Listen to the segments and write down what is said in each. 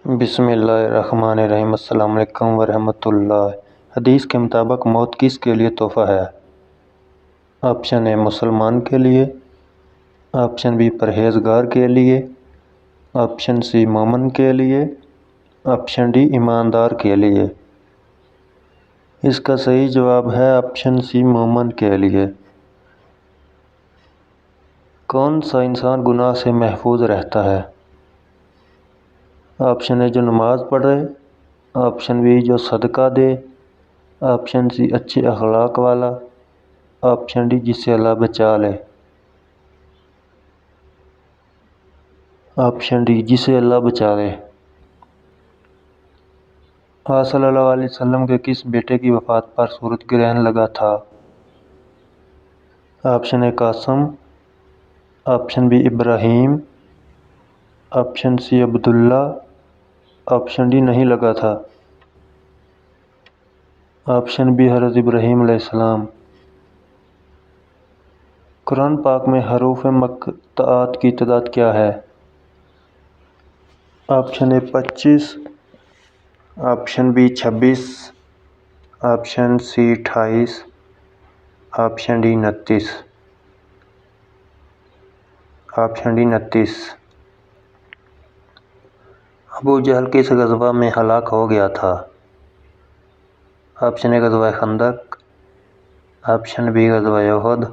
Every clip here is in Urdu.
بسم اللہ الرحمن الرحیم۔ السلام علیکم ورحمۃ اللہ۔ حدیث کے مطابق موت کس کے لیے تحفہ ہے؟ آپشن اے مسلمان کے لیے، آپشن بی پرہیزگار کے لیے، آپشن سی مومن کے لیے، آپشن ڈی ایماندار کے لیے۔ اس کا صحیح جواب ہے آپشن سی مومن کے لیے۔ کون سا انسان گناہ سے محفوظ رہتا ہے؟ آپشن اے جو نماز پڑھے، آپشن بی جو صدقہ دے، آپشن سی اچھے اخلاق والا، آپشن ڈی جسے اللہ بچا لے۔ آپشن ڈی جسے اللہ بچا لے۔ آپ صلی اللہ علیہ وسلم کے کس بیٹے کی وفات پر سورج گرہن لگا تھا؟ آپشن اے قاسم، آپشن بی ابراہیم، آپشن سی عبداللہ، آپشن ڈی نہیں لگا تھا۔ آپشن بی حضرت ابراہیم علیہ السلام۔ قرآن پاک میں حروف مقطعات کی تعداد کیا ہے؟ Option A 25، option B 26، option C 28، option D 29۔ Option D 29۔ Abu Jahl کس غزوہ میں ہلاک ہو گیا تھا؟ آپشن اے غزوہ خندق، آپشن بی غزوہ احد،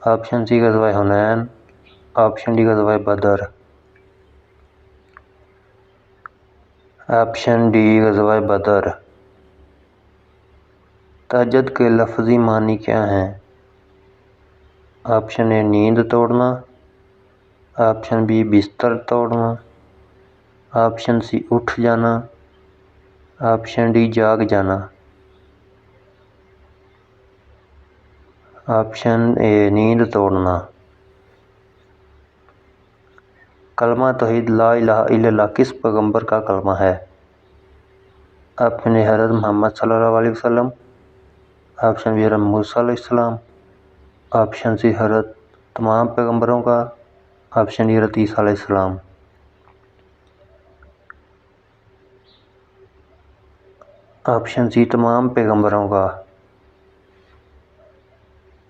آپشن سی غزوہ حنین، آپشن ڈی غزوہ بدر۔ آپشن ڈی غزوہ بدر۔ تہجد کے لفظی معنی کیا ہیں؟ آپشن اے نیند توڑنا، آپشن بی بستر توڑنا، آپشن سی اٹھ جانا، آپشن ڈی جاگ جانا۔ آپشن اے نیند توڑنا۔ کلمہ توحید لا الہ الا اللہ کس پیغمبر کا کلمہ ہے؟ آپشن اے حضرت محمد صلی اللہ علیہ وسلم، آپشن بی حضرت موسیٰ علیہ السلام، آپشن سی حضرت تمام پیغمبروں کا، آپشن ڈی حضرت عیسیٰ علیہ السلام۔ آپشن سی تمام پیغمبروں کا۔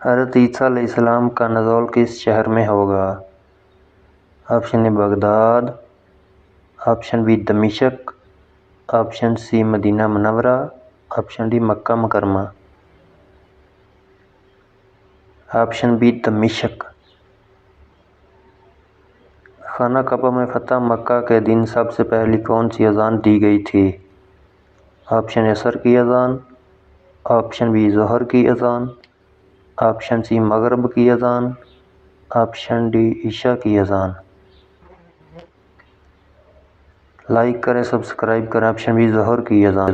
حضرت عیسیٰ علیہ السلام کا نزول کس شہر میں ہوگا؟ آپشن اے بغداد، آپشن بی دمشق، آپشن سی مدینہ منورہ، آپشن ڈی مکہ مکرمہ۔ آپشن بی دمشق۔ خانہ کعبہ میں فتح مکہ کے دن سب سے پہلی کون سی اذان دی گئی تھی؟ آپشن عصر کی اذان، آپشن بی ظہر کی اذان، آپشن سی مغرب کی اذان، آپشن ڈی عشاء کی اذان۔ لائک کریں، سبسکرائب کریں۔ آپشن بی ظہر کی اذان۔